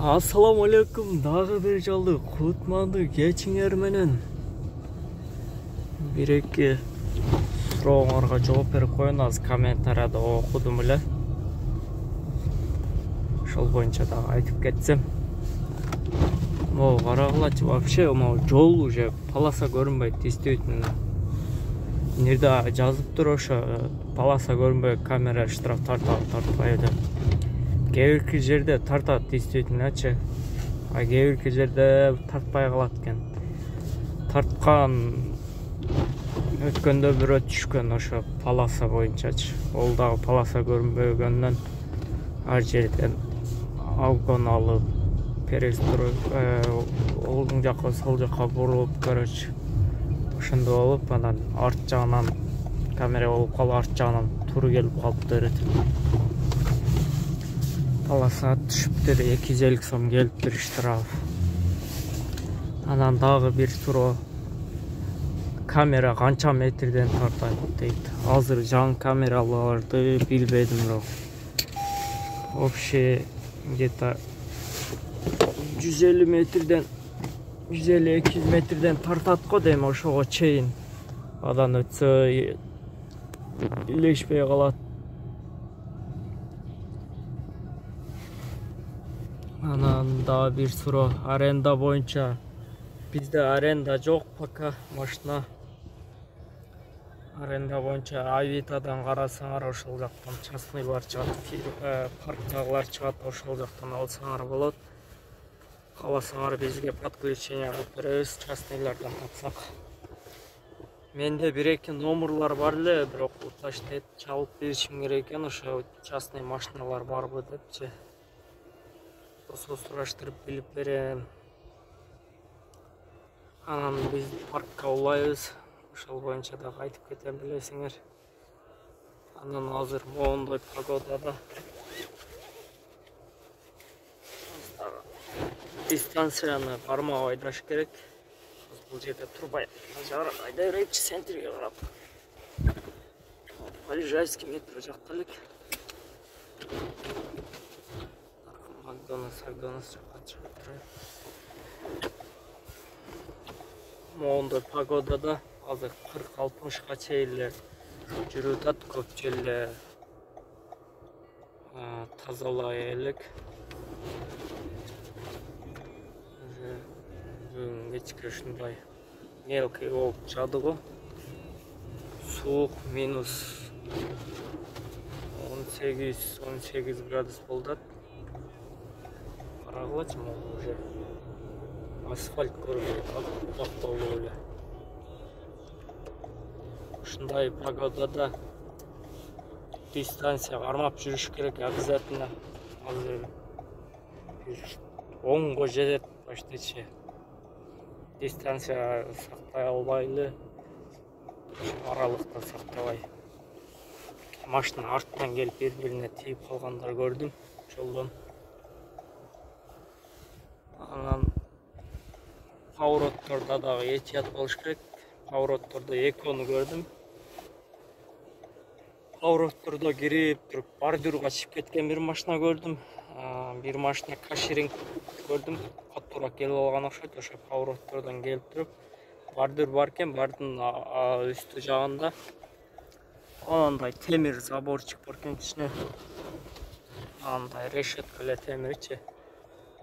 Assalamu alaikum, dagы bir жалды кутманды кечиңер менен бир-эки сурооңорго жооп берип коюңуз. Комментарияда окудум эле. Ошол боюнча дагы айтып кетсем. Могу карагылачы, вообще могу жол уже полоса көрүнбөйт, действительно. Нерде жазыптыр ошо полоса көрүнбөй камера штраф тартпайт деп. Кээ бир жерде тартат действительно-чы. А кээ бир жерде тартпай калат экен. Тарткан өткөндө бирөө түшкөн ошо полоса боюнчачы. Ол дагы полоса көрүнбөгөндөн ар жерден обгон алып, оң жакка сол жакка бурулуп, короче. Ошондо болуп, анан арт жагынан камера болуп калып, арт жагынан туру келип калыптыр. Полоса түшүптүр, 250 сом келиптир штраф. Анан дагы бир суроо. Камера канча метрден тартат дейт. Азыр жаңы камераларды билбедим бирок. Вообще где-то 150 метрден 150-200 метрден тартат го дейм, ошого чейин. Адан өтсө илешпей калат. Анан да бир суроо, аренда боюнча. Бизде аренда жок пока машина. Аренда боюнча Авитадан карасаңар, ошол жактан частныйлар чыгат, парктагылар чыгат, ошол жактан алсаңар болот. Кааласаңар бизге подключение кылып беребиз, частныйлардан тапсак. Менде бир-эки номерлар бар эле, бирок уташтайт чалып беришим керек экен, ошо частный машиналар барбы депчи. Осо сураштырып билип берем. Анан биз паркка улайбыз. Ошол боюнча дагы айтып кетем, билесиңер. Анан азыр моундай погодада дистанцияны кармап айдаш керек. Бул жерде турбай айдай берейинчи, центрге карап. Полежайский метро жакта элек. Макдональдс жакка чыгып турайын. Моундай погодада азыр 40-60га чейин эле жүрүп атат, көпчү эле тазалай элек. Бүгүн кечке ушундай мелкий болуп жады го. Суук минус 18 градус болду. Карагылачы, могу уже асфальт көрбөйт, бактолуу эле. Ушундай погодада дистанция кармап жүрүш керек обязательно. Азыр оңго жетет почти. Дистанция сактай албайлы, аралыкта сактабай. Машина арттан келип бири-бирине тийип калгандар көрдүм жолдон. Анан повороттордо дагы этият болуш керек. Повороттордо экөөнү көрдүм. Повороттордо кирип туруп бордюрга чыгып кеткен бир машина көрдүм. Бир машина каширинг көрдүм. Катуураак келип алган окшойт. Ошо повороттордон келип туруп бордюр бар экен, бардын үстү жагында андай темир заборчик бар экен, кичине. Андай решетка эле темирчи.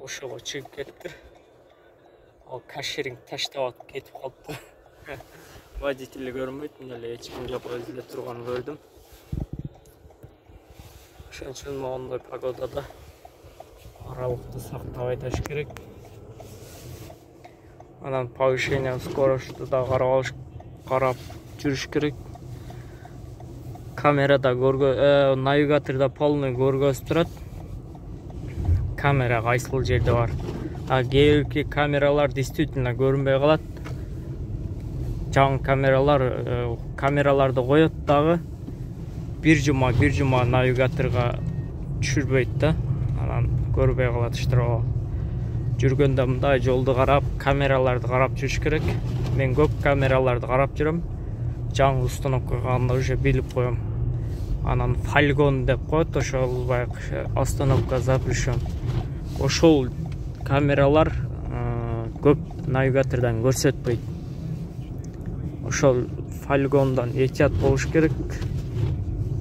Ошого чыгып кетиптир. Ал каширинг таштап кетип калыптыр. Водители көрүнбөйт, мен эле эч ким жок, өзү эле турганын көрдүм. Ошон үчүн моундай погодада аралыкты сактап айдаш керек. Анан повышение скоростьту да карап жүрүш керек. Камерада навигаторда полный көргөзүп турат. Камера кайсыл жерде бар. Кээ бир камералар действительно көрүнбөй калат. Жаңы камераларды коет дагы бир жума навигаторга түшүрбөйт да. Анан көрбөй калат штраф. Жүргөндө мындай жолду карап, камераларды карап жүрүш керек. Мен көп камераларды карап жүрөм. Жаңы установка кылганда уже билип коем. Анан фальгон деп коет, ошол баягы остановка запрещен. Ошол камералар көп навигатордан көрсөтпөйт. Ошол полигондан этият болуш керек.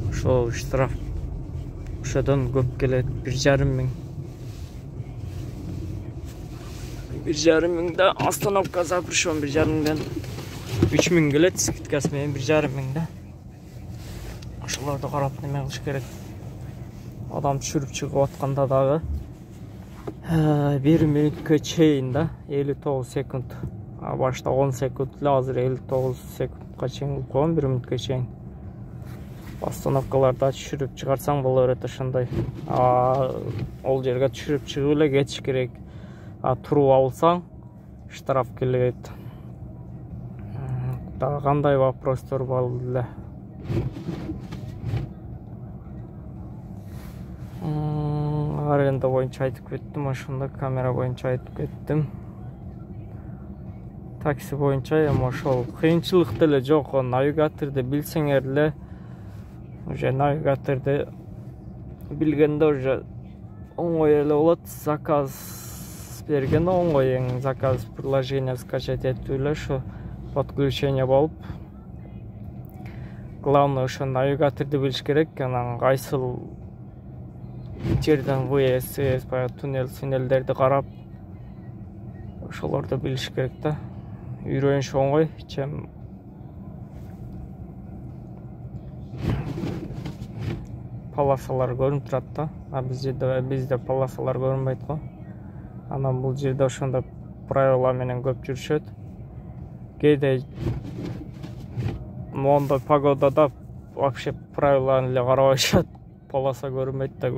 Ошол штраф ошодон көп келет, 1,5 миң. 1,5 миңде остановка запрещен, 1,5 миңден 3 миң келет, скидкасы менен 1,5 миңде. Ошолорду карап неме кылыш керек. Адам түшүрүп чыгып атканда дагы 1 мүнөткө чейин да 59 секунд. Башта 10 секунд эле, азыр 59 секундка чейин койгон, 1 мүнөткө чейин. Остановкаларда түшүрүп чыгарсаң боло берет ошондой. Ол жерге түшүрүп чыгып эле кетиш керек. Туруп алсаң штраф келет. Дагы кандай вопростор бар эле? Аренда боюнча айтып кеттим, ошондо камера боюнча айтып кеттим. Такси боюнча эми ошол кыйынчылык деле жок, навигаторду билсеңер эле, уже навигаторду билгенде уже оңой эле болот. Заказ берген оңой, эң заказ приложение скачать этип эле ошо подключение болуп. Главное ошо навигаторду билиш керек, анан кайсыл жерден ВС, туннель, синелдерди карап, ошолорду билиш керек да. Үйрөнүш оңой, чем полосалар көрүнүп турат да. Бизде полосалар көрүнбөйт го. Анан бул жерде ошондой правила менен көп жүрүшөт. Кээде мондой погодада вообще правиланы эле карабашат. Полоса көрүнбөйт да,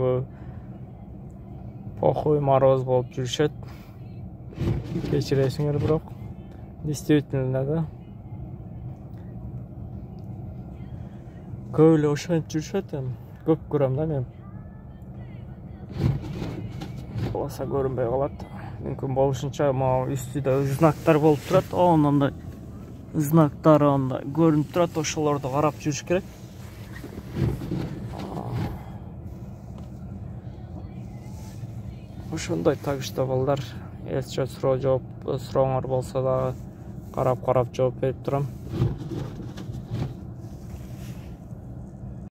похуй мороз болуп жүрүшөт. Кечиресиңер, бирок действительно да. Көп эле ошентип жүрүшөт эми. Көп көрөм да мен. Полоса көрүнбөй калат. Мүмкүн болушунча могу үстүдө знактар болуп турат. Онундай знактары анда көрүнүп турат, ошолорду карап жүрүш керек. Ошондой, так что балдар, эсче сурооңор болсо дагы карап жооп берип турам.